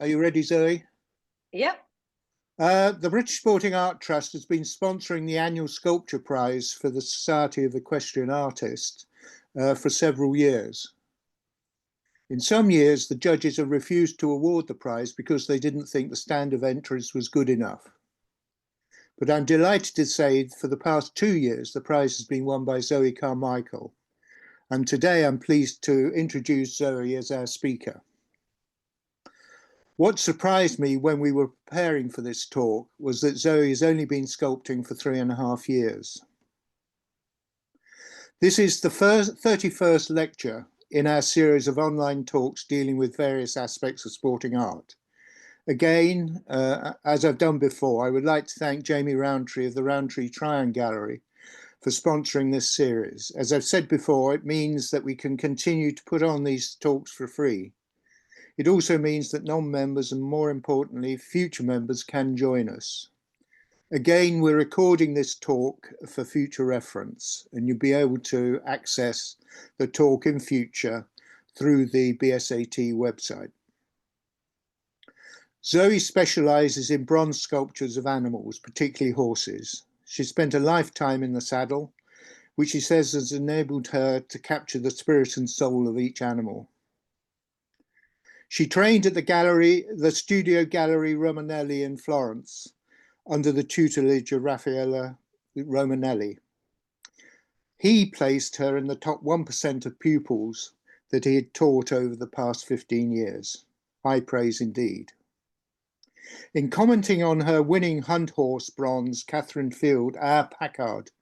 Are you ready, Zoe? Yep. The British Sporting Art Trust has been sponsoring the annual Sculpture Prize for the Society of Equestrian Artists for several years. In some years, the judges have refused to award the prize because they didn't think the stand of entries was good enough. But I'm delighted to say for the past 2 years, the prize has been won by Zoë Carmichael. And today I'm pleased to introduce Zoe as our speaker. What surprised me when we were preparing for this talk was that Zoe has only been sculpting for 3.5 years. This is the 31st lecture in our series of online talks dealing with various aspects of sporting art. Again, as I've done before, I would like to thank Jamie Rountree of the Rountree Tryon Gallery for sponsoring this series. As I've said before, it means that we can continue to put on these talks for free. It also means that non-members and, more importantly, future members can join us. Again, we're recording this talk for future reference, and you'll be able to access the talk in future through the BSAT website. Zoe specialises in bronze sculptures of animals, particularly horses. She spent a lifetime in the saddle, which she says has enabled her to capture the spirit and soul of each animal. She trained at the Studio Gallery Romanelli in Florence, under the tutelage of Raffaele Romanelli. He placed her in the top 1% of pupils that he had taught over the past 15 years. High praise indeed. In commenting on her winning hunt horse bronze, Catherine Field, our Packard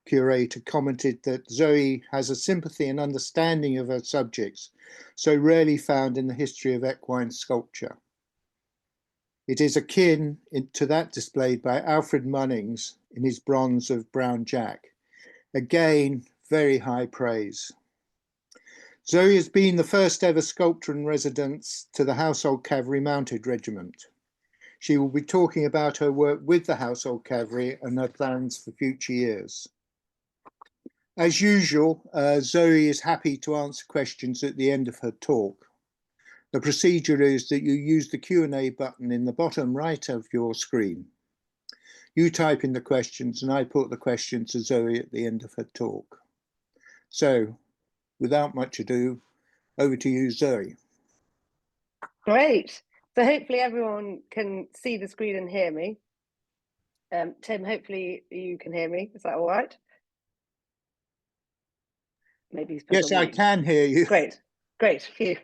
curator, commented that Zoe has a sympathy and understanding of her subjects so rarely found in the history of equine sculpture. It is akin to that displayed by Alfred Munnings in his bronze of Brown Jack. Again, very high praise. Zoe has been the first ever Sculptor-in-Residence to the Household Cavalry Mounted Regiment. She will be talking about her work with the Household Cavalry and her plans for future years. As usual, Zoe is happy to answer questions at the end of her talk. The procedure is that you use the Q&A button in the bottom right of your screen. You type in the questions and I put the question to Zoe at the end of her talk. So, without much ado, over to you, Zoe. Great. So hopefully everyone can see the screen and hear me. Tim, hopefully you can hear me. Is that all right? Maybe he's Yes, I can hear you. Great, great. Phew.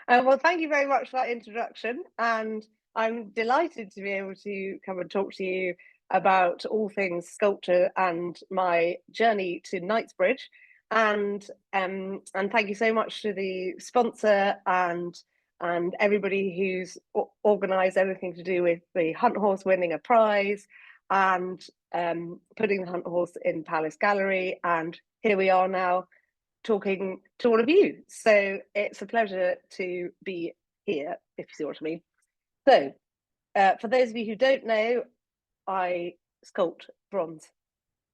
Well, thank you very much for that introduction, and I'm delighted to be able to come and talk to you about all things sculpture and my journey to Knightsbridge. And thank you so much to the sponsor and everybody who's organised everything to do with the hunt horse winning a prize and putting the hunt horse in Palace Gallery. And here we are now talking to all of you. So it's a pleasure to be here, if you see what I mean. So for those of you who don't know, I sculpt bronze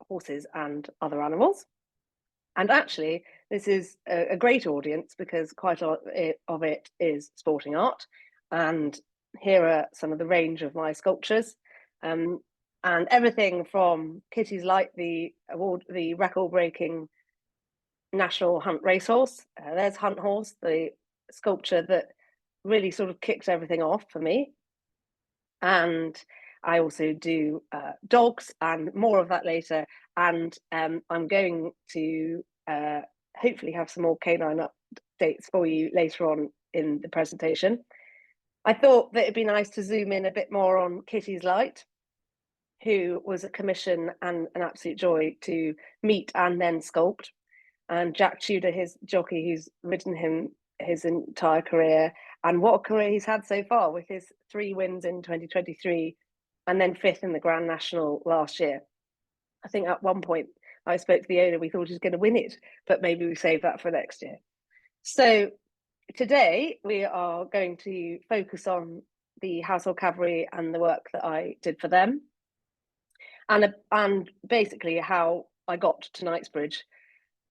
horses and other animals. And actually, this is a great audience because quite a lot of it is sporting art. And here are some of the range of my sculptures. And everything from Kitty's Light, the record-breaking National Hunt Racehorse. There's Hunt Horse, the sculpture that really sort of kicked everything off for me. And I also do dogs and more of that later. And I'm going to hopefully have some more canine updates for you later on in the presentation. I thought that it'd be nice to zoom in a bit more on Kitty's Light, who was a commission and an absolute joy to meet and then sculpt. And Jack Tudor, his jockey, who's ridden him his entire career, and what a career he's had so far with his 3 wins in 2023 and then 5th in the Grand National last year. I think at one point I spoke to the owner, we thought he was going to win it, but maybe we save that for next year. So today we are going to focus on the Household Cavalry and the work that I did for them, and basically how I got to Knightsbridge.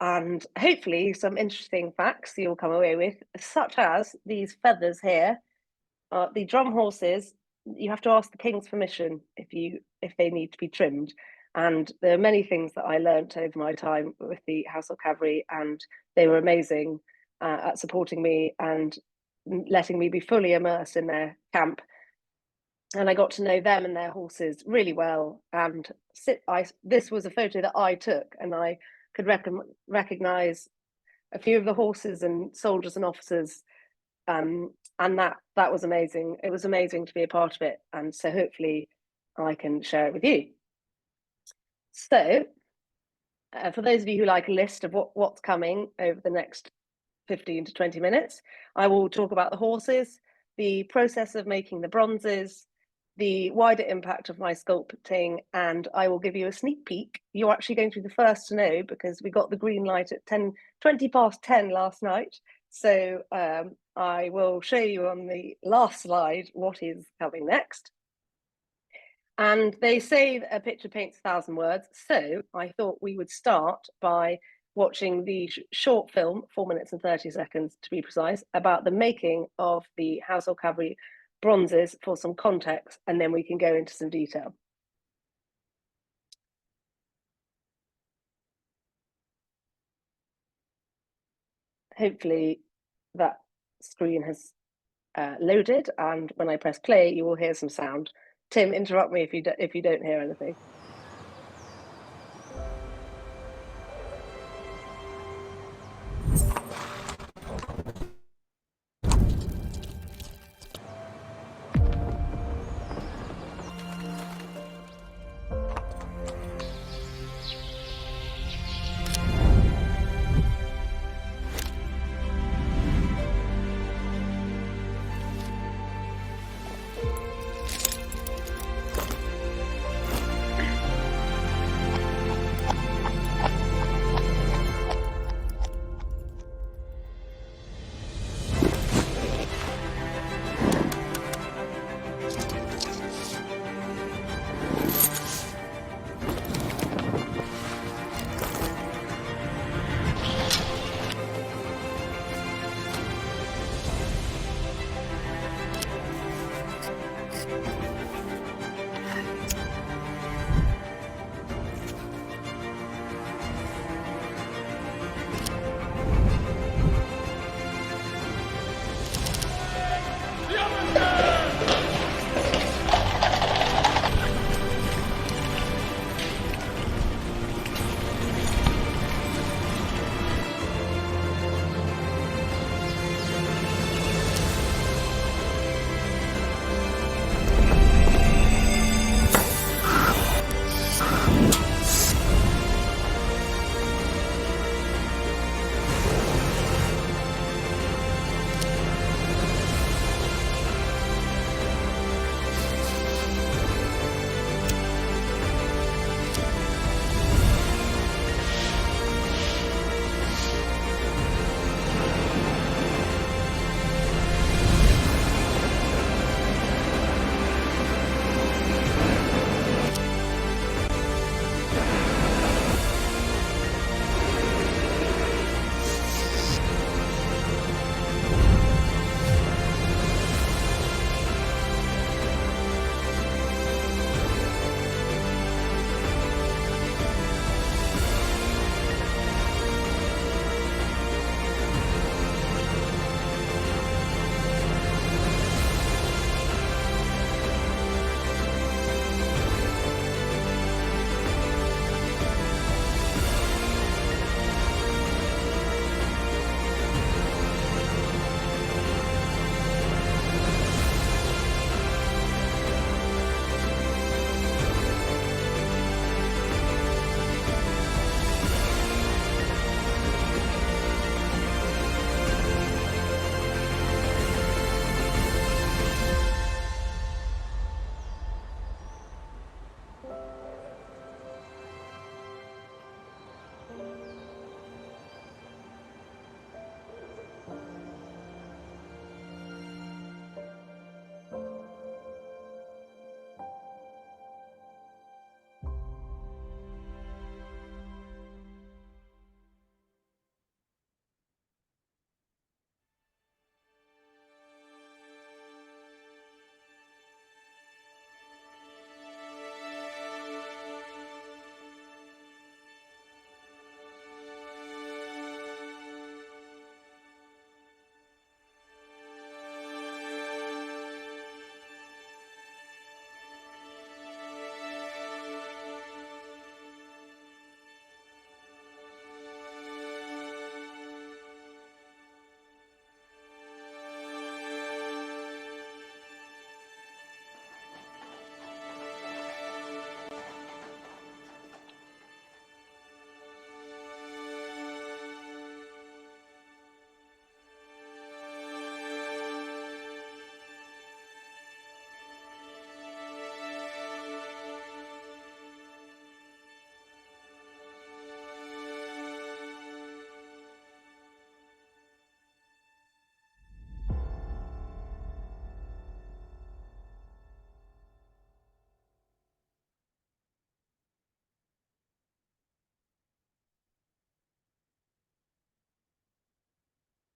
And hopefully some interesting facts you'll come away with, such as these feathers here the drum horses, you have to ask the king's permission if they need to be trimmed. And there are many things that I learnt over my time with the Household Cavalry, and they were amazing at supporting me and letting me be fully immersed in their camp. And I got to know them and their horses really well. And this was a photo that I took, and I could recognize a few of the horses and soldiers and officers. And that was amazing. It was amazing to be a part of it. And so hopefully I can share it with you. So for those of you who like a list of what's coming over the next 15 to 20 minutes, I will talk about the horses, the process of making the bronzes, the wider impact of my sculpting, and I will give you a sneak peek. You're actually going to be the first to know, because we got the green light at 20 past 10 last night. So I will show you on the last slide what is coming next. And they say a picture paints 1,000 words. So I thought we would start by watching the short film, 4 minutes and 30 seconds to be precise, about the making of the Household Cavalry bronzes for some context, and then we can go into some detail. Hopefully that screen has loaded, and when I press play, you will hear some sound. Tim, interrupt me if you don't hear anything.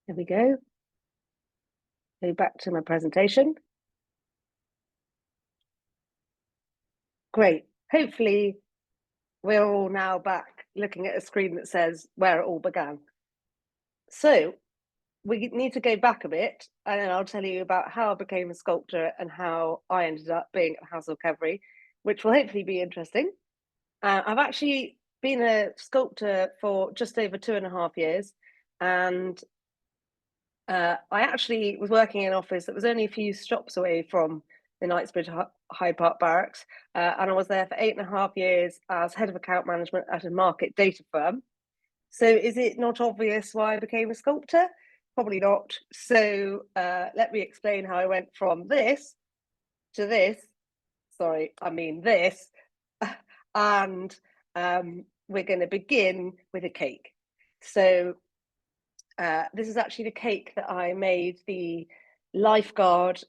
There we go. Go back to my presentation. Great. Hopefully we're all now back looking at a screen that says where it all began. So we need to go back a bit, and then I'll tell you about how I became a sculptor and how I ended up being at Household Cavalry, which will hopefully be interesting. I've actually been a sculptor for just over 2.5 years, and I actually was working in an office that was only a few stops away from the Knightsbridge Hyde Park Barracks, and I was there for 8.5 years as head of account management at a market data firm. So is it not obvious why I became a sculptor? Probably not. So let me explain how I went from this to this. Sorry, I mean this. And we're going to begin with a cake. So this is actually the cake that I made the lifeguard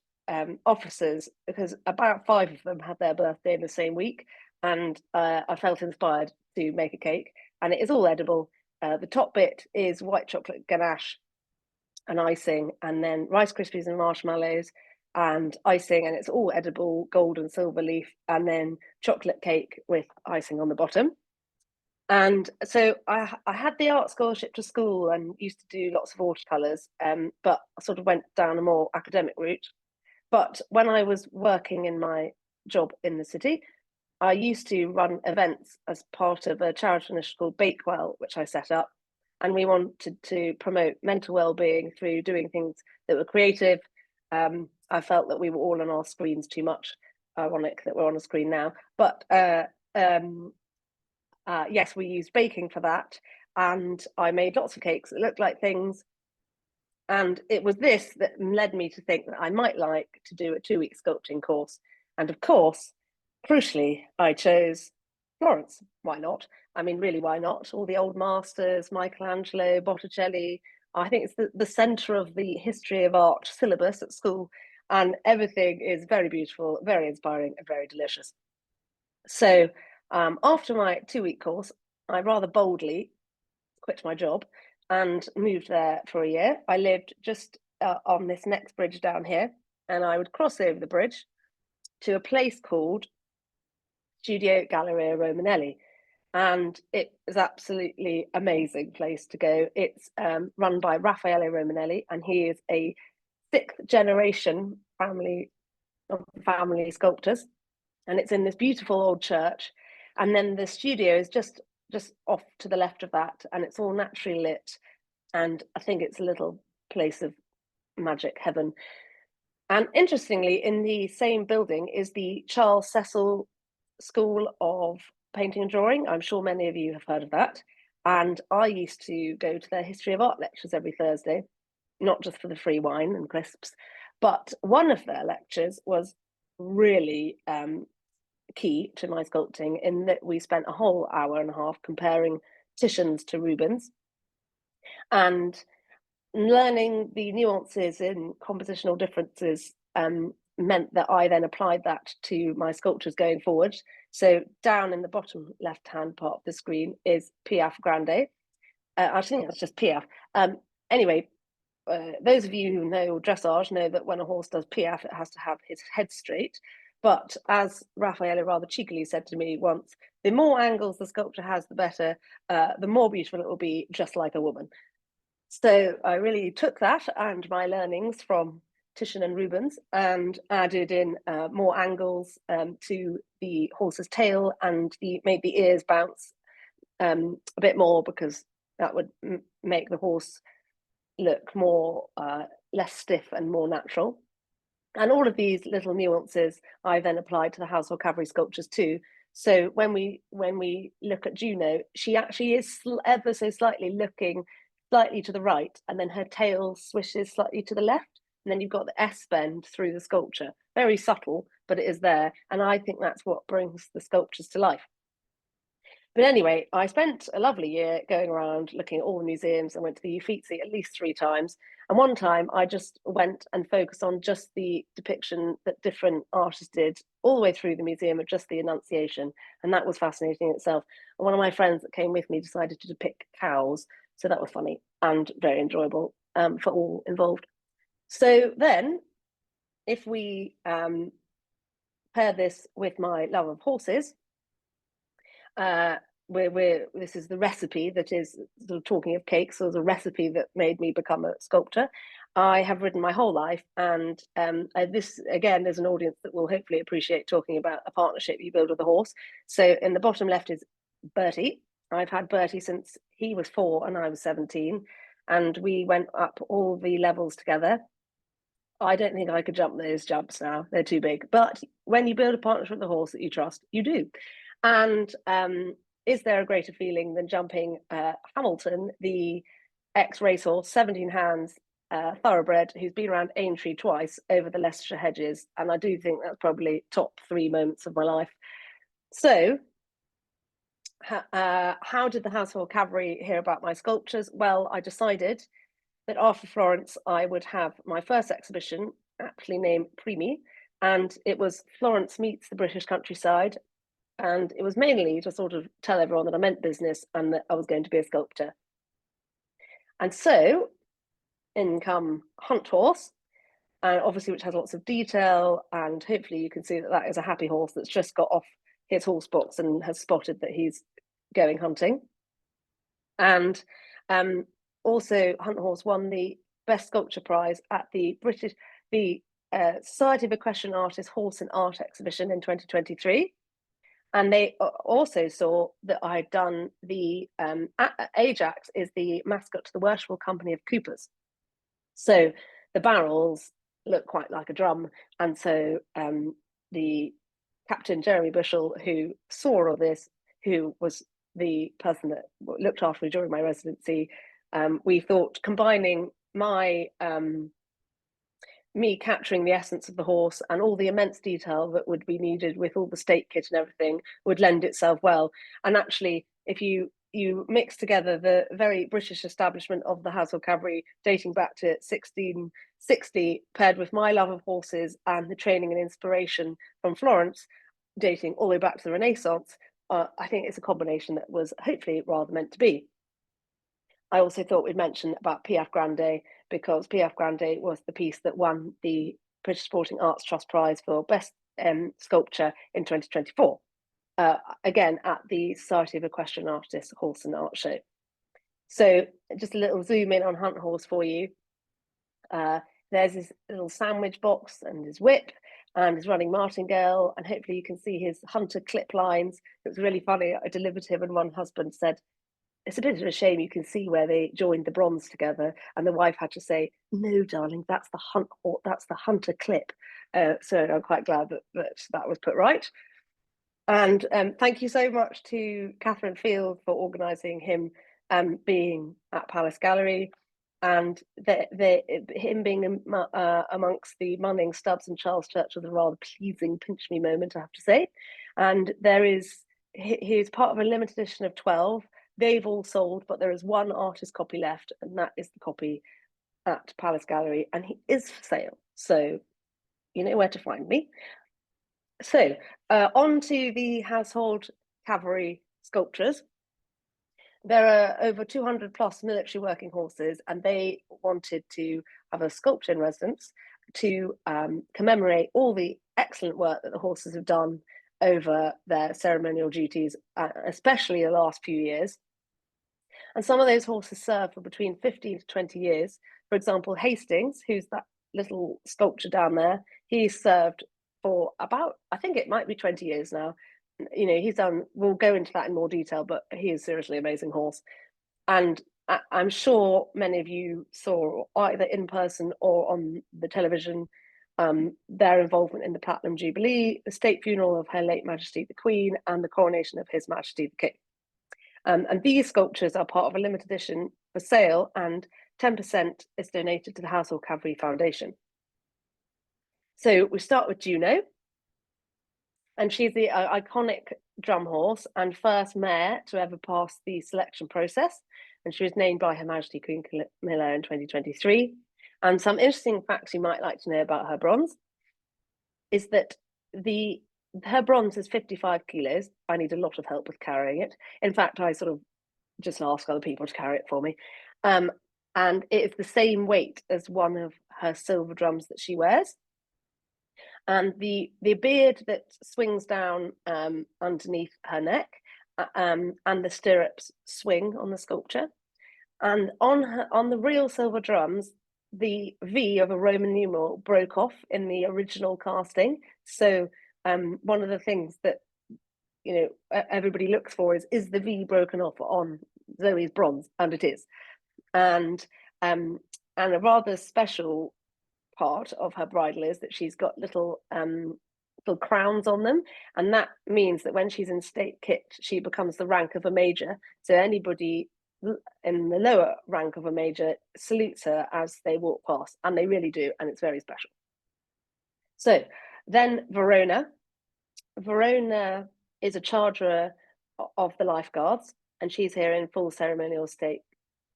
officers, because about 5 of them had their birthday in the same week, and I felt inspired to make a cake, and it is all edible. The top bit is white chocolate ganache and icing, and then Rice Krispies and marshmallows and icing, and it's all edible, gold and silver leaf, and then chocolate cake with icing on the bottom. And so I had the art scholarship to school and used to do lots of watercolours, but I sort of went down a more academic route. But when I was working in my job in the city, I used to run events as part of a charity initiative called Bakewell, which I set up. And we wanted to promote mental well-being through doing things that were creative. I felt that we were all on our screens too much. Ironic that we're on a screen now. But yes, we used baking for that. And I made lots of cakes that looked like things. And it was this that led me to think that I might like to do a 2-week sculpting course. And of course, crucially, I chose Florence. Why not? I mean, really, why not? All the old masters, Michelangelo, Botticelli. I think it's the centre of the history of art syllabus at school. And everything is very beautiful, very inspiring, and very delicious. So after my 2-week course, I rather boldly quit my job and moved there for a year. I lived just on this next bridge down here, and I would cross over the bridge to a place called Studio Galleria Romanelli, and it is absolutely amazing place to go. It's run by Raffaele Romanelli, and he is a 6th generation family sculptors, and it's in this beautiful old church. And then the studio is just off to the left of that, and it's all naturally lit, and I think it's a little place of magic heaven. And interestingly, in the same building is the Charles Cecil School of Painting and Drawing. I'm sure many of you have heard of that. And I used to go to their history of art lectures every Thursday, not just for the free wine and crisps, but one of their lectures was really key to my sculpting, in that we spent a whole hour and a half comparing Titian's to Rubens and learning the nuances in compositional differences. Meant that I then applied that to my sculptures going forward. So down in the bottom left-hand part of the screen is Piaf Grande. I think that's just Piaf. Anyway, those of you who know dressage know that when a horse does Piaf, it has to have his head straight. But as Raffaele rather cheekily said to me once, the more angles the sculpture has, the better, the more beautiful it will be, just like a woman. So I really took that and my learnings from Titian and Rubens and added in more angles to the horse's tail, and made the ears bounce a bit more, because that would make the horse look more less stiff and more natural. And all of these little nuances I then applied to the Household Cavalry sculptures too. So when we look at Juno, she actually is ever so slightly looking slightly to the right, and then her tail swishes slightly to the left, and then you've got the S bend through the sculpture. Very subtle, but it is there, and I think that's what brings the sculptures to life. But anyway, I spent a lovely year going around looking at all the museums. I went to the Uffizi at least 3 times. And one time I just went and focused on just the depiction that different artists did all the way through the museum of just the Annunciation. And that was fascinating in itself. And one of my friends that came with me decided to depict cows. So that was funny and very enjoyable. for all involved. So then, if we pair this with my love of horses, this is the recipe that is sort of talking of cakes, so the recipe that made me become a sculptor. I have ridden my whole life, and this again, there's an audience that will hopefully appreciate talking about a partnership you build with a horse. So in the bottom left is Bertie. I've had Bertie since he was 4 and I was 17, and we went up all the levels together. I don't think I could jump those jumps now; they're too big. But when you build a partnership with a horse that you trust, you do. And is there a greater feeling than jumping Hamilton, the ex-racehorse, 17 hands, thoroughbred, who's been around Aintree twice over the Leicestershire hedges? And I do think that's probably top 3 moments of my life. So how did the Household Cavalry hear about my sculptures? Well, I decided that after Florence, I would have my first exhibition, aptly named Primi, and it was Florence meets the British countryside. And it was mainly to sort of tell everyone that I meant business and that I was going to be a sculptor. And so in come Hunt Horse, and obviously which has lots of detail, and hopefully you can see that that is a happy horse that's just got off his horse box and has spotted that he's going hunting. And also Hunt Horse won the Best Sculpture Prize at the Society of Equestrian Artists Horse and Art Exhibition in 2023. And they also saw that I'd done the Ajax is the mascot to the Worshipful Company of Coopers. So the barrels look quite like a drum. And so the Captain Jeremy Bushell, who saw all this, who was the person that looked after me during my residency, we thought combining my me capturing the essence of the horse and all the immense detail that would be needed with all the stake kit and everything would lend itself well. And actually, if you mix together the very British establishment of the Household Cavalry dating back to 1660, paired with my love of horses and the training and inspiration from Florence, dating all the way back to the Renaissance, I think it's a combination that was hopefully rather meant to be. I also thought we'd mention about Piaf Grande, because Piaf Grande was the piece that won the British Sporting Arts Trust Prize for Best Sculpture in 2024, again at the Society of Equestrian Artists Horse and Art Show. So just a little zoom in on Hunt Horse for you. There's his little sandwich box and his whip and his running martingale, and hopefully you can see his hunter clip lines. It was really funny. I delivered him and one husband said, "It's a bit of a shame you can see where they joined the bronze together," and the wife had to say, "No, darling, that's the hunter clip." So I'm quite glad that was put right. And thank you so much to Catherine Field for organising him being at Palace Gallery, and him being amongst the Munning, Stubbs and Charles Church was a rather pleasing pinch me moment, I have to say. And he's part of a limited edition of 12. They've all sold, but there is one artist copy left, and that is the copy at Palace Gallery, and he is for sale. So you know where to find me. So on to the Household Cavalry sculptures. There are over 200 plus military working horses, and they wanted to have a Sculptor-in-Residence to commemorate all the excellent work that the horses have done over their ceremonial duties, especially the last few years. And some of those horses served for between 15 to 20 years. For example, Hastings, who's that little sculpture down there, he served for about, I think it might be 20 years now. You know, he's done, we'll go into that in more detail, but he is seriously amazing horse. And I'm sure many of you saw either in person or on the television their involvement in the Platinum Jubilee, the state funeral of Her Late Majesty the Queen, and the coronation of His Majesty the King. And these sculptures are part of a limited edition for sale, and 10% is donated to the Household Cavalry Foundation. So we start with Juno, and she's the iconic drum horse and first mare to ever pass the selection process. And she was named by Her Majesty Queen Camilla in 2023. And some interesting facts you might like to know about her bronze is that her bronze is 55 kilos. I need a lot of help with carrying it. In fact, I sort of just ask other people to carry it for me. and it is the same weight as one of her silver drums that she wears. And the beard that swings down underneath her neck, and the stirrups swing on the sculpture. And on the real silver drums, the V of a Roman numeral broke off in the original casting. So one of the things that everybody looks for is the V broken off on Zoe's bronze, and it is. And a rather special part of her bridle is that she's got little crowns on them, and that means that when she's in state kit, she becomes the rank of a major. So anybody in the lower rank of a major salutes her as they walk past, and they really do, and it's very special. So then Verona is a charger of the Lifeguards, and she's here in full ceremonial state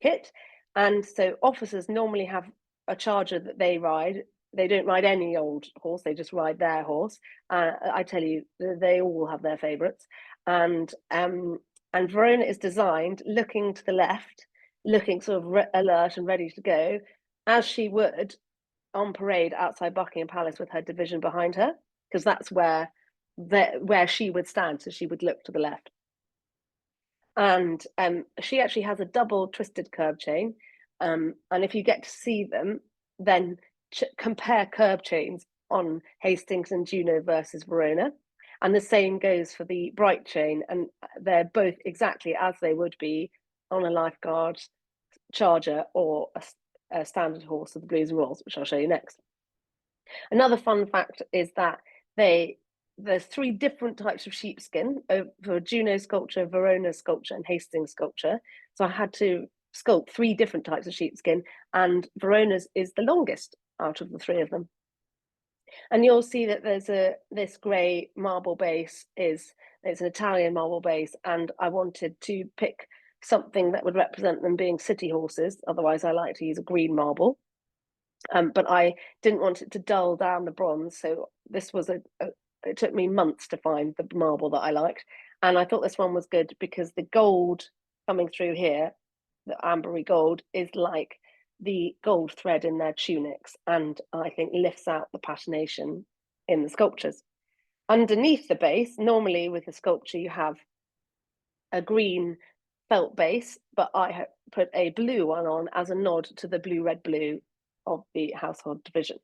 kit. And so officers normally have a charger that they ride. They don't ride any old horse, they just ride their horse. I tell you, they all have their favourites. And Verona is designed looking to the left, looking sort of alert and ready to go, as she would on parade outside Buckingham Palace with her division behind her, because that's where she would stand, so she would look to the left. And she actually has a double twisted curb chain, and if you get to see them, then compare curb chains on Hastings and Juno versus Verona, and the same goes for the bright chain, and they're both exactly as they would be on a Lifeguard charger or a standard horse of the Blues and Royals, which I'll show you next. Another fun fact is that there's 3 different types of sheepskin for Juno sculpture, Verona sculpture, and Hastings sculpture. So I had to sculpt 3 different types of sheepskin, and Verona's is the longest out of the 3 of them. And you'll see that there's this grey marble base it's an Italian marble base, and I wanted to pick something that would represent them being city horses. Otherwise, I like to use a green marble. But I didn't want it to dull down the bronze, so this was it took me months to find the marble that I liked, and I thought this one was good because the gold coming through here, the ambery gold, is like the gold thread in their tunics, and I think lifts out the patination in the sculptures. Underneath the base, normally with the sculpture you have a green felt base, but I put a blue one on as a nod to the blue, red, blue of the household division.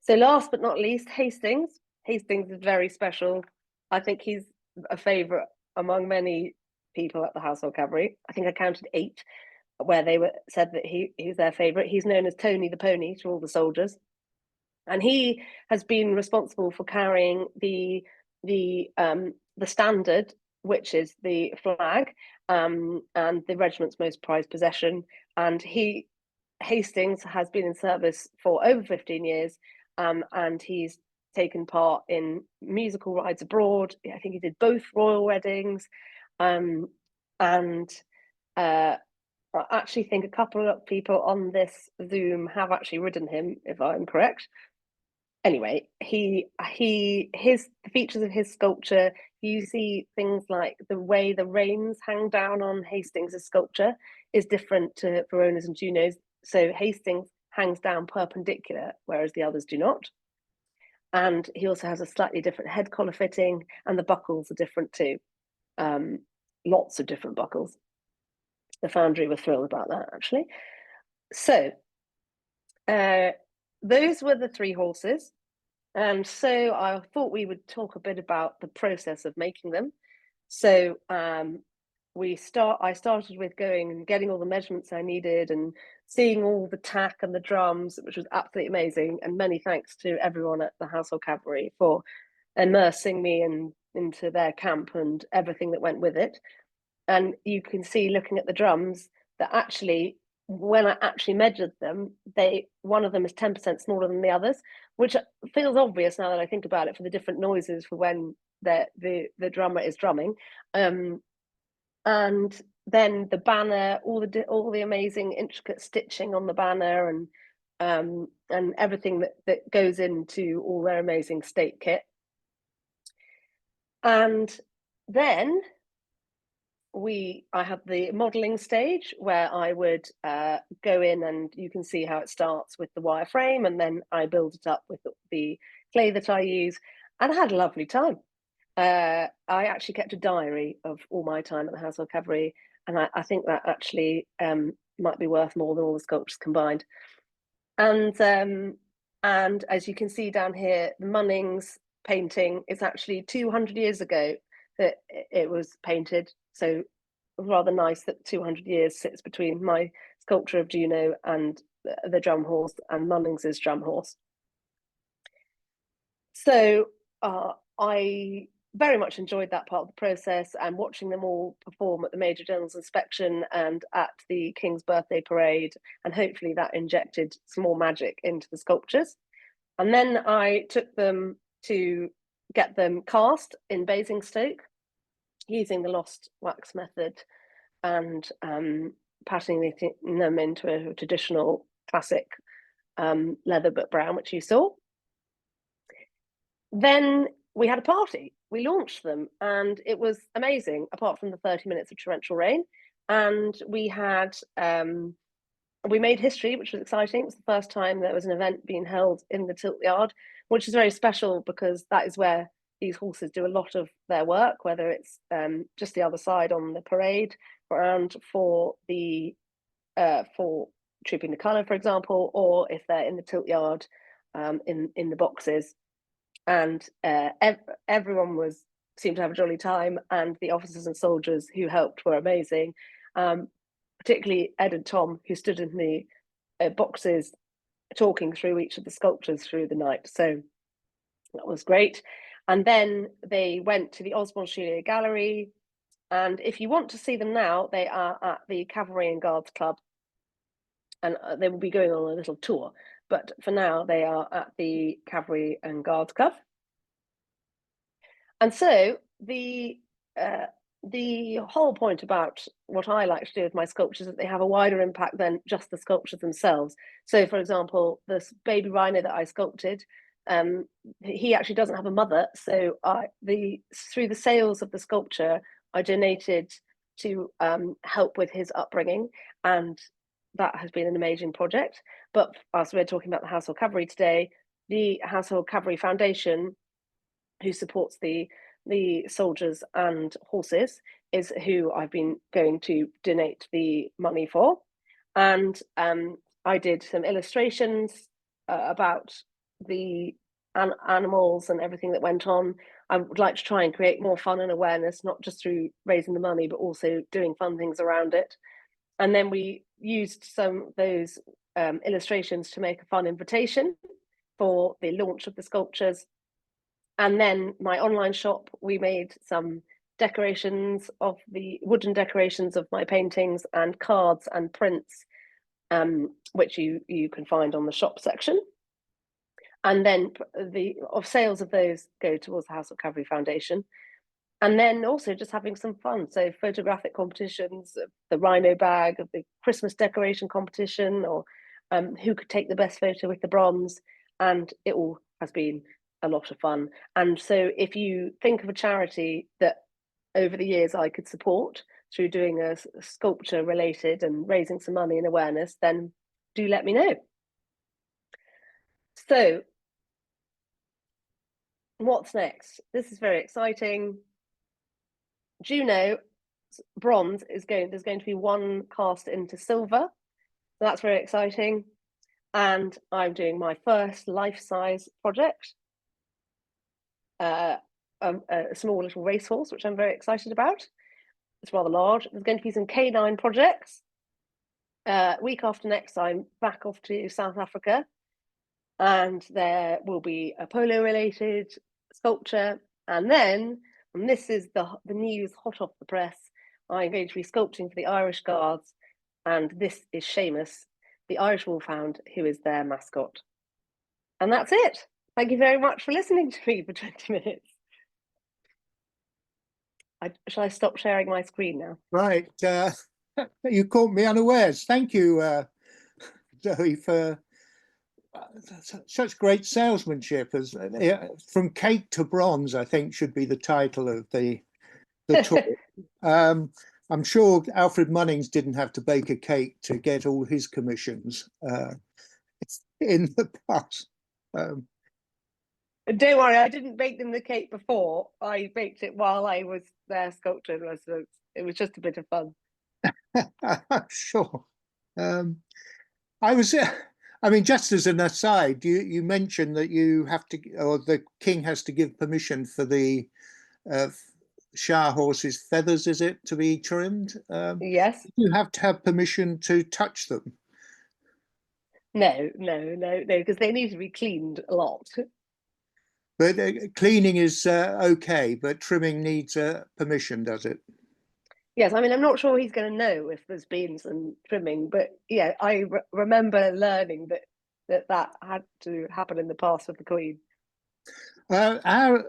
So last but not least, Hastings. Hastings is very special. I think he's a favourite among many people at the Household Cavalry. I think I counted 8 where they said that he's their favourite. He's known as Tony the Pony to all the soldiers, and he has been responsible for carrying the standard, which is the flag, and the regiment's most prized possession. And Hastings has been in service for over 15 years, and he's taken part in musical rides abroad. I think he did both royal weddings, and I actually think a couple of people on this Zoom have actually ridden him, if I'm correct. Anyway, the features of his sculpture, you see things like the way the reins hang down on Hastings' sculpture is different to Verona's and Juno's. So Hastings hangs down perpendicular, whereas the others do not. And he also has a slightly different head collar fitting, and the buckles are different too. Lots of different buckles. The Foundry were thrilled about that, actually. So those were the 3 horses. And so I thought we would talk a bit about the process of making them. So I started with going and getting all the measurements I needed and seeing all the tack and the drums, which was absolutely amazing. And many thanks to everyone at the Household Cavalry for immersing me into their camp and everything that went with it. And you can see, looking at the drums, that actually, when I actually measured them, one of them is 10% smaller than the others, which feels obvious now that I think about it, for the different noises for when the drummer is drumming. And then the banner, all the amazing intricate stitching on the banner, and everything that goes into all their amazing state kit. And then I had the modelling stage where I would go in, and you can see how it starts with the wireframe, and then I build it up with the clay that I use, and I had a lovely time. I actually kept a diary of all my time at the Household Cavalry, and I think that actually might be worth more than all the sculptures combined. And as you can see down here, the Munnings painting is actually 200 years ago that it was painted. So rather nice that 200 years sits between my sculpture of Juno and the drum horse and Munnings's drum horse. So I very much enjoyed that part of the process, and watching them all perform at the Major General's inspection and at the King's birthday parade, and hopefully that injected some more magic into the sculptures. And then I took them to get them cast in Basingstoke using the lost wax method and patterning them into a traditional classic leather but brown, which you saw. Then we had a party. We launched them, and it was amazing, apart from the 30 minutes of torrential rain. And we had we made history, which was exciting. It was the first time there was an event being held in the tilt yard, which is very special because that is where these horses do a lot of their work, whether it's just the other side on the parade ground for the for trooping the colour, for example, or if they're in the tilt yard in the boxes. And everyone seemed to have a jolly time, and the officers and soldiers who helped were amazing. Particularly Ed and Tom, who stood in the boxes talking through each of the sculptures through the night. So that was great. And then they went to the Osborne Gallery. And if you want to see them now, they are at the Cavalry and Guards Club. And they will be going on a little tour. But for now, they are at the Cavalry and Guards Club. And so the whole point about what I like to do with my sculptures is that they have a wider impact than just the sculptures themselves. So, for example, this baby rhino that I sculpted, he actually doesn't have a mother. So through the sales of the sculpture, I donated to help with his upbringing, and that has been an amazing project. But as we're talking about the Household Cavalry today, the Household Cavalry Foundation, who supports the soldiers and horses, is who I've been going to donate the money for. And I did some illustrations about the animals and everything that went on. I would like to try and create more fun and awareness, not just through raising the money, but also doing fun things around it. And then we used some of those illustrations to make a fun invitation for the launch of the sculptures. And then my online shop, we made some decorations of the wooden decorations of my paintings and cards and prints, which you can find on the shop section. And then the sales of those go towards the Household Cavalry Foundation. And then also just having some fun. So photographic competitions, the rhino bag, of the Christmas decoration competition, or who could take the best photo with the bronze. And it all has been a lot of fun. And so if you think of a charity that over the years I could support through doing a sculpture related and raising some money and awareness, then do let me know. So what's next? This is very exciting. Juno bronze there's going to be one cast into silver. So that's very exciting. And I'm doing my first life-size project. A small little racehorse, which I'm very excited about. It's rather large. There's going to be some canine projects. Week after next, I'm back off to South Africa, and there will be a polo-related sculpture. And then, and this is the news hot off the press, I'm going to be sculpting for the Irish Guards, and this is Seamus, the Irish Wolfhound, who is their mascot. And that's it. Thank you very much for listening to me for 20 minutes. Shall I stop sharing my screen now? Right. You caught me unawares. Thank you, Zoe, for such great salesmanship. As from cake to bronze, I think should be the title of the talk. I'm sure Alfred Munnings didn't have to bake a cake to get all his commissions in the past. Don't worry, I didn't bake them the cake before. I baked it while I was their Sculptor-in-Residence. It was just a bit of fun. Sure. I was, I mean, just as an aside, you mentioned that you have to, or the king has to give permission for the Shire horse's feathers, is it, to be trimmed? Yes. You have to have permission to touch them. No, because they need to be cleaned a lot. But cleaning is okay, but trimming needs permission, does it? Yes, I mean, I'm not sure he's going to know if there's been some trimming, but yeah, I remember learning that had to happen in the past with the Queen. Our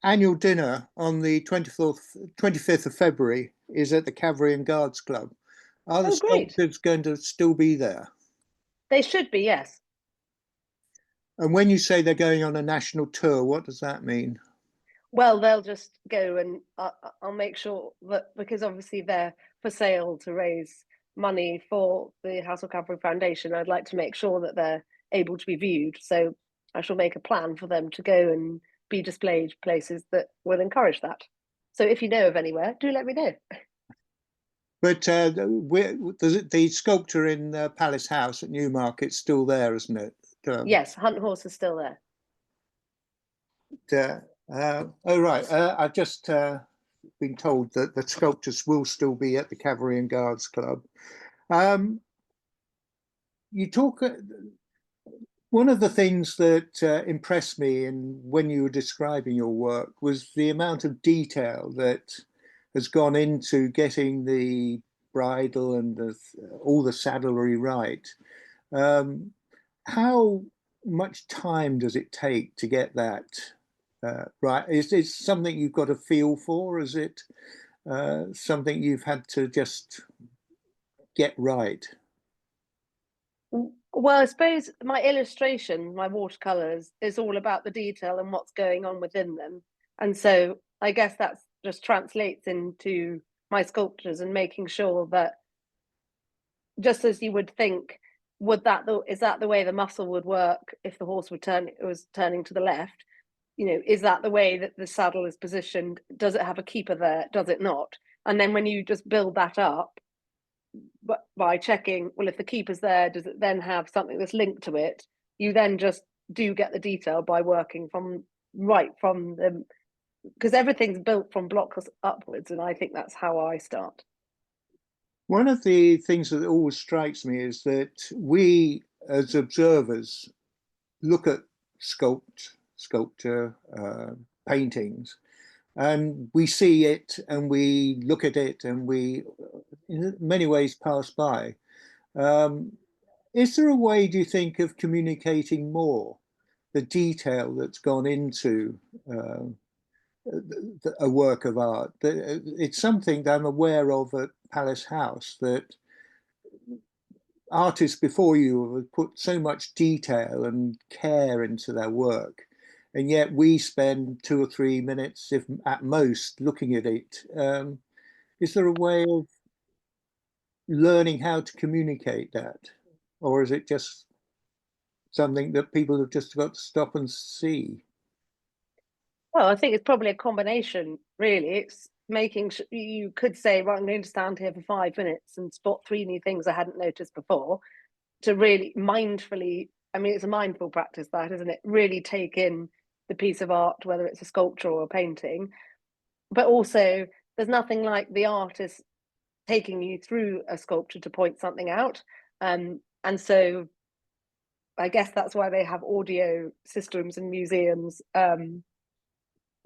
annual dinner on the 25th of February is at the Cavalry and Guards Club. Are the Oh, great. sculptors going to still be there? They should be, yes. And when you say they're going on a national tour, what does that mean? Well, they'll just go and I'll make sure that, because obviously they're for sale to raise money for the Household Cavalry Foundation, I'd like to make sure that they're able to be viewed. So I shall make a plan for them to go and be displayed places that will encourage that. So if you know of anywhere, do let me know. But the sculpture in Palace House at Newmarket's still there, isn't it? Yes, Hunt Horse is still there. Oh, right. I've just been told that the sculptures will still be at the Cavalry and Guards Club. You talk. One of the things that impressed me when you were describing your work was the amount of detail that has gone into getting the bridle and all the saddlery right. How much time does it take to get that right? Is it something you've got a feel for? Is it something you've had to just get right? Well, I suppose my illustration, my watercolors, is all about the detail and what's going on within them. And so I guess that just translates into my sculptures and making sure that, just as you would think, is that the way the muscle would work if the horse was turning to the left? You know, is that the way that the saddle is positioned? Does it have a keeper there? Does it not? And then when you just build that up, but by checking, well, if the keeper's there, does it then have something that's linked to it? You then just do get the detail by working from the, because everything's built from blocks upwards, and I think that's how I start. One of the things that always strikes me is that we, as observers, look at sculpture, paintings, and we see it and we look at it and we, in many ways, pass by. Is there a way, do you think, of communicating more the detail that's gone into a work of art? It's something that I'm aware of at Palace House, that artists before you have put so much detail and care into their work, and yet we spend 2 or 3 minutes, if at most, looking at it. Is there a way of learning how to communicate that, or is it just something that people have just got to stop and see? Well, I think it's probably a combination, really. It's making sure you could say, well, I'm going to stand here for 5 minutes and spot 3 new things I hadn't noticed before, to really mindfully, I mean, it's a mindful practice, that, isn't it? Really take in the piece of art, whether it's a sculpture or a painting. But also, there's nothing like the artist taking you through a sculpture to point something out. And so I guess that's why they have audio systems in museums.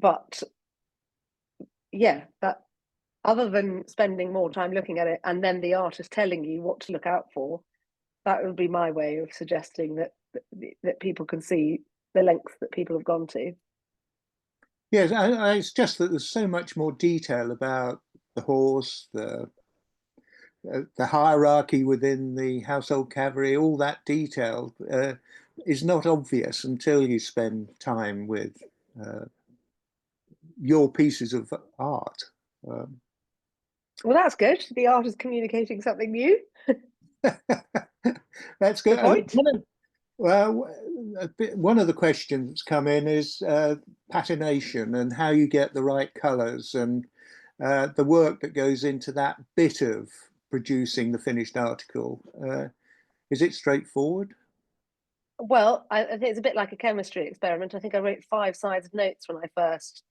But yeah, that, other than spending more time looking at it and then the artist telling you what to look out for, that would be my way of suggesting that people can see the lengths that people have gone to. Yes, it's just that there's so much more detail about the horse, the hierarchy within the household cavalry. All that detail is not obvious until you spend time with your pieces of art. Well, that's good. The art is communicating something new. That's The good. point. Well, one of the questions that's come in is patination and how you get the right colours and the work that goes into that bit of producing the finished article. Is it straightforward? Well, I think it's a bit like a chemistry experiment. I think I wrote 5 sides of notes when I first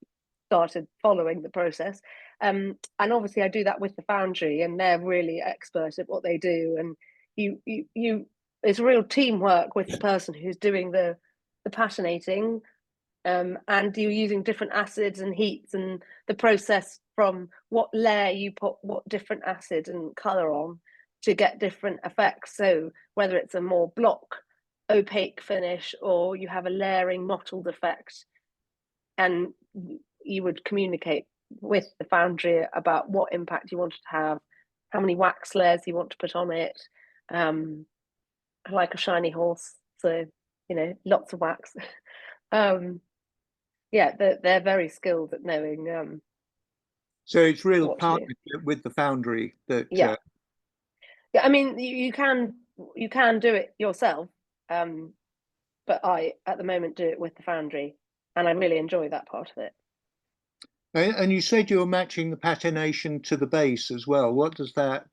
started following the process. And obviously I do that with the foundry, and they're really expert at what they do. And you it's real teamwork with the person who's doing the patinating. And you're using different acids and heats, and the process from what layer you put what different acid and color on to get different effects. So whether it's a more block opaque finish or you have a layering mottled effect, and you would communicate with the foundry about what impact you wanted to have, how many wax layers you want to put on it. I like a shiny horse, so lots of wax. Yeah, they're very skilled at knowing So it's real what to do. partnership with the foundry that. Yeah, yeah. I mean, you can do it yourself, but I at the moment do it with the foundry, and I really enjoy that part of it. And you said you were matching the patination to the base as well. What does that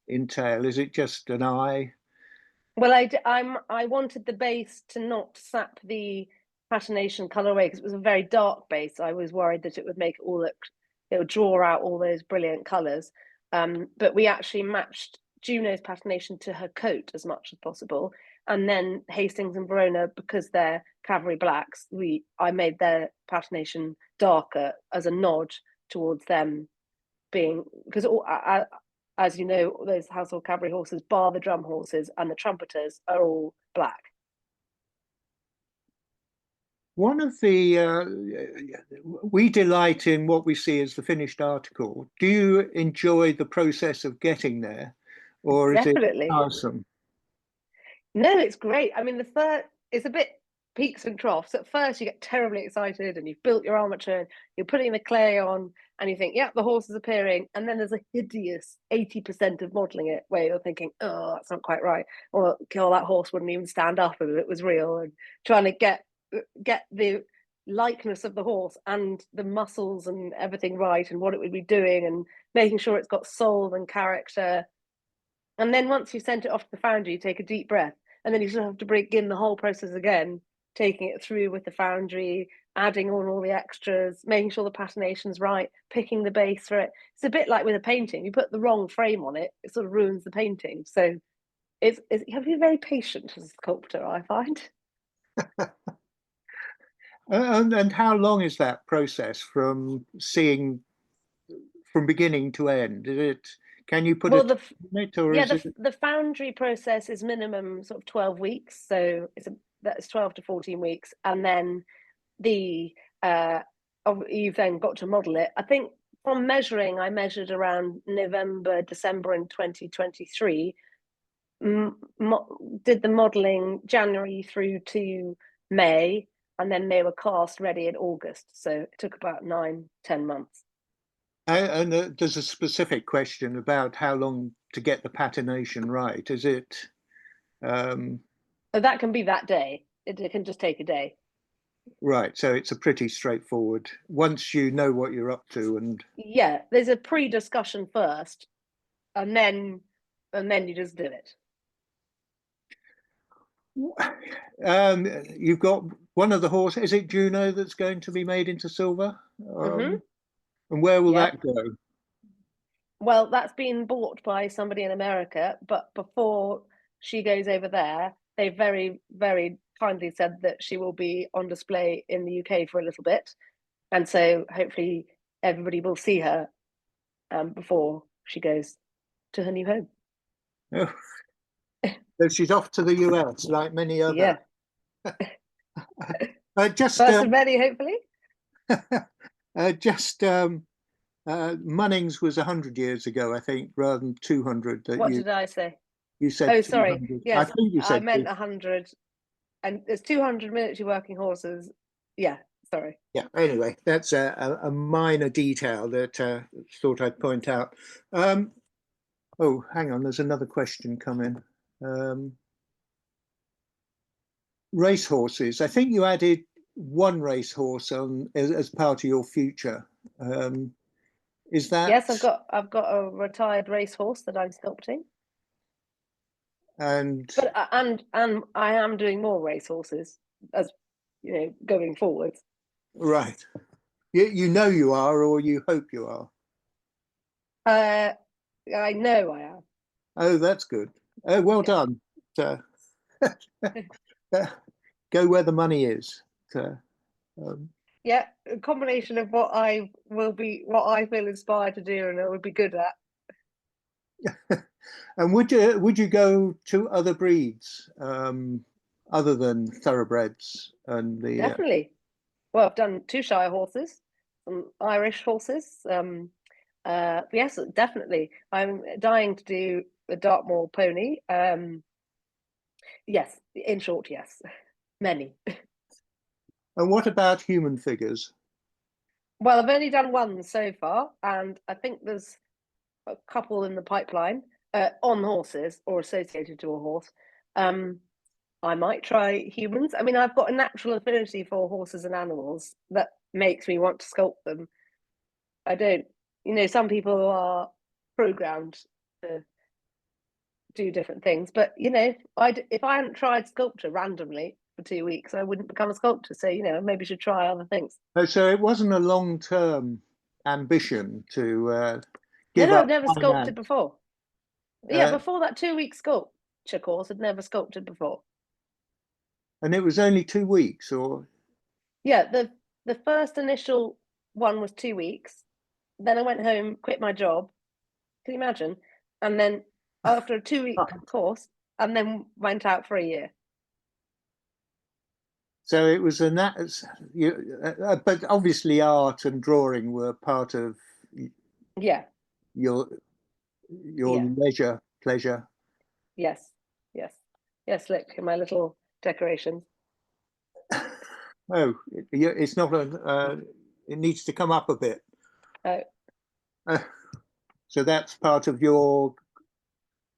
entail? Is it just an eye? Well, I wanted the base to not sap the patination colorway because it was a very dark base. I was worried that it would make it would draw out all those brilliant colors. But we actually matched Juno's patination to her coat as much as possible. And then Hastings and Verona, because they're cavalry blacks, I made their patination darker as a nod towards them being, because as you know, those household cavalry horses, bar the drum horses and the trumpeters, are all black. One of the we delight in what we see as the finished article. Do you enjoy the process of getting there, or is it Definitely. awesome? No, it's great. I mean, the first, it's a bit peaks and troughs. At first, you get terribly excited and you've built your armature, you're putting the clay on, and you think, yeah, the horse is appearing. And then there's a hideous 80% of modeling it where you're thinking, oh, that's not quite right. Or, oh, that horse wouldn't even stand up if it was real. And trying to get the likeness of the horse and the muscles and everything right and what it would be doing and making sure it's got soul and character. And then once you sent it off to the foundry, you take a deep breath, and then you sort of have to begin the whole process again, taking it through with the foundry, adding on all the extras, making sure the patination's right, picking the base for it. It's a bit like with a painting. You put the wrong frame on it, it sort of ruins the painting. So you have to be very patient as a sculptor, I find. And how long is that process from seeing from beginning to end? Is it? Can you put it in it, or is it? The foundry process is minimum sort of 12 weeks, so that's 12 to 14 weeks, and then you've then got to model it. I think from measuring, I measured around November, December in 2023. Did the modeling January through to May, and then they were cast ready in August. So it took about 9-10 months. And there's a specific question about how long to get the patination right. Is it? So that can be that day. It can just take a day. Right, so it's a pretty straightforward, once you know what you're up to. And yeah, there's a pre-discussion first, and then you just do it. You've got one of the horses, is it Juno, that's going to be made into silver? And where will that go? Well, that's been bought by somebody in America, but before she goes over there, they very, very kindly said that she will be on display in the UK for a little bit. And so hopefully everybody will see her before she goes to her new home. Oh. So she's off to the US, like many other. Yeah. Just first of many, hopefully. Munnings was 100 years ago, I think, rather than 200. What did I say? You said. Oh, sorry. Yes, I think you said. I meant 100. And there's 200 military working horses. Yeah. Sorry. Yeah, anyway, that's a minor detail that thought I'd point out. Oh, hang on, there's another question coming. Racehorses. I think you added one racehorse on as part of your future. Is that? Yes, I've got a retired racehorse that I'm sculpting. And I am doing more racehorses, as you know, going forward. right, you know you are, or you hope you are. I know I am. Oh, that's good. Oh, well done. Go where the money is. Um, Yeah, a combination of what I feel inspired to do and I would be good at. and would you go to other breeds other than thoroughbreds and the? Definitely. Well, I've done 2 Shire horses, some Irish horses. Yes, definitely. I'm dying to do a Dartmoor pony. Yes, in short, yes, many. And what about human figures? Well, I've only done one so far, and I think there's a couple in the pipeline on horses or associated to a horse. I might try humans. I mean, I've got a natural affinity for horses and animals that makes me want to sculpt them. I don't, you know, some people are programmed to do different things, but you know, if I hadn't tried sculpture randomly for 2 weeks, I wouldn't become a sculptor. So, you know, maybe should try other things. Oh, so it wasn't a long-term ambition to give No, up I've never sculpted finance. before. Yeah, before that 2 week sculpture course, I'd never sculpted before. And it was only 2 weeks, or Yeah, the first initial one was 2 weeks. Then I went home, quit my job. Can you imagine? And then after a 2 week course, and then went out for a year. so it was a nat. But obviously, art and drawing were part of Yeah, your yeah, leisure pleasure. yes, yes, yes. Look at my little decorations. Oh, it's not a. It needs to come up a bit. Oh, So that's part of your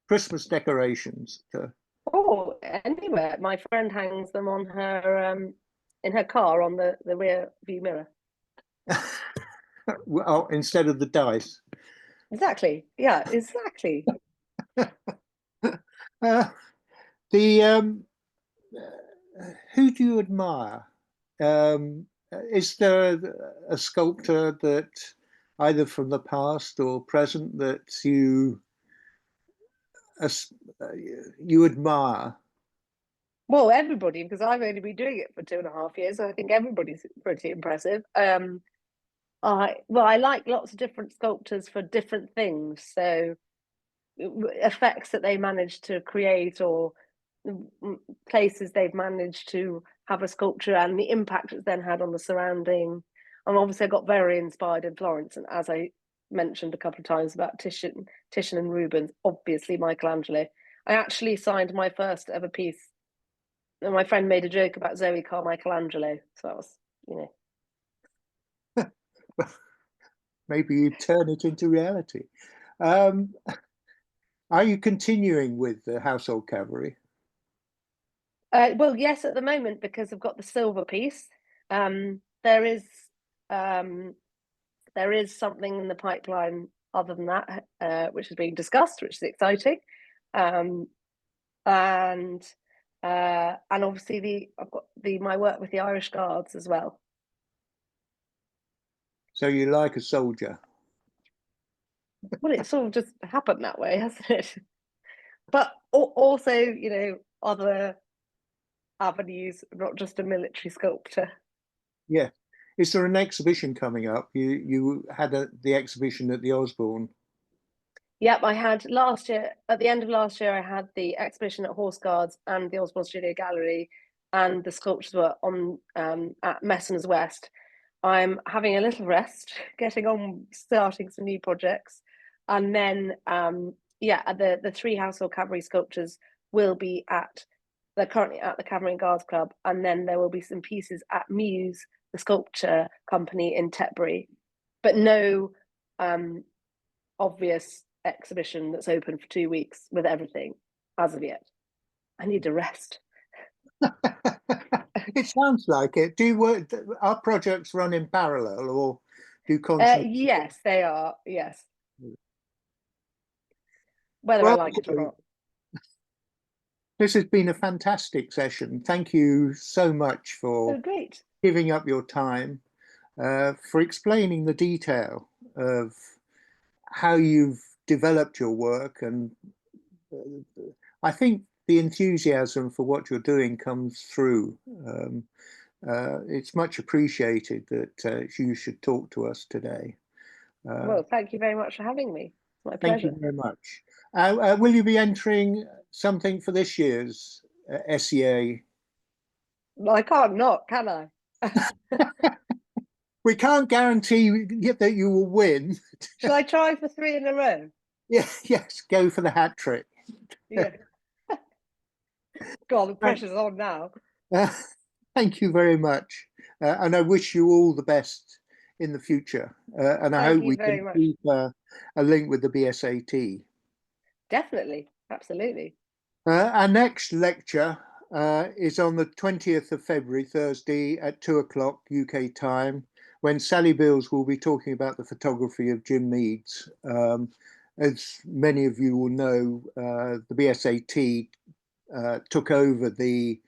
Christmas decorations. oh, anywhere. My friend hangs them on her in her car on the rear view mirror. Well, instead of the dice. Exactly. Yeah, exactly. Uh, the who do you admire? Is there a sculptor that either from the past or present that you admire? Well, everybody, because I've only been doing it for 2.5 years, so I think everybody's pretty impressive. I like lots of different sculptors for different things. So effects that they managed to create, or places they've managed to have a sculpture, and the impact it's then had on the surrounding. And obviously, I got very inspired in Florence, and as I mentioned a couple of times about Titian and Rubens, obviously Michelangelo. I actually signed my first ever piece, and my friend made a joke about Zoë Carmichael, so that was, you know. Maybe you turn it into reality. Um, are you continuing with the Household Cavalry? Well, yes, at the moment, because I've got the silver piece. There is something in the pipeline other than that, which is being discussed, which is exciting. And obviously I've got my work with the Irish Guards as well. So you like a soldier? Well, it sort of just happened that way, hasn't it? But also, you know, other avenues, not just a military sculptor. Yeah. Is there an exhibition coming up? You had the exhibition at the Osborne. Yep, I had last year, at the end of last year, I had the exhibition at Horse Guards and the Osborne Studio Gallery, and the sculptures were on at Messens West. I'm having a little rest, getting on, starting some new projects, and then the 3 Household Cavalry sculptures will be they're currently at the Cavalry and Guards Club, and then there will be some pieces at Muse the sculpture company in Tetbury, but no obvious exhibition that's open for 2 weeks with everything as of yet. I need a rest. It sounds like it. Do you work? Our projects run in parallel, or do you concentrate? Yes, they are. Yes, whether I Well, like it or not. this has been a fantastic session. Thank you so much Oh, for great. giving up your time, for explaining the detail of how you've developed your work. And I think the enthusiasm for what you're doing comes through. It's much appreciated that you should talk to us today. Well, thank you very much for having me. It's my Thank pleasure. you very much. Will you be entering something for this year's SEA? Well, I can't not, can I? We can't guarantee that you will win. Shall I try for 3 in a row? Yeah, yes, go for the hat trick. Yeah. God, the pressure's on now. Thank you very much. And I wish you all the best in the future. And I Thank hope you we very can much. keep a link with the BSAT. Definitely. Absolutely. Our next lecture is on the 20th of February, Thursday at 2 o'clock UK time, when Sally Bills will be talking about the photography of Jim Meads. As many of you will know, the BSAT took over the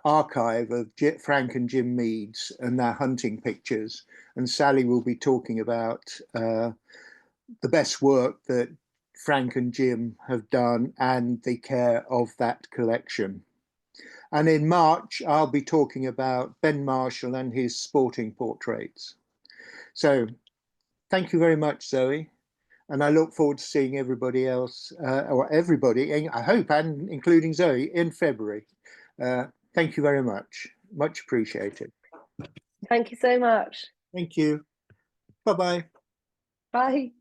archive of Frank and Jim Meads and their hunting pictures. And Sally will be talking about the best work that Frank and Jim have done and the care of that collection. And in March, I'll be talking about Ben Marshall and his sporting portraits. So thank you very much, Zoe. And I look forward to seeing everybody else, or everybody, I hope, and including Zoe, in February. Thank you very much. Much appreciated. Thank you so much. Thank you. Bye-bye. Bye.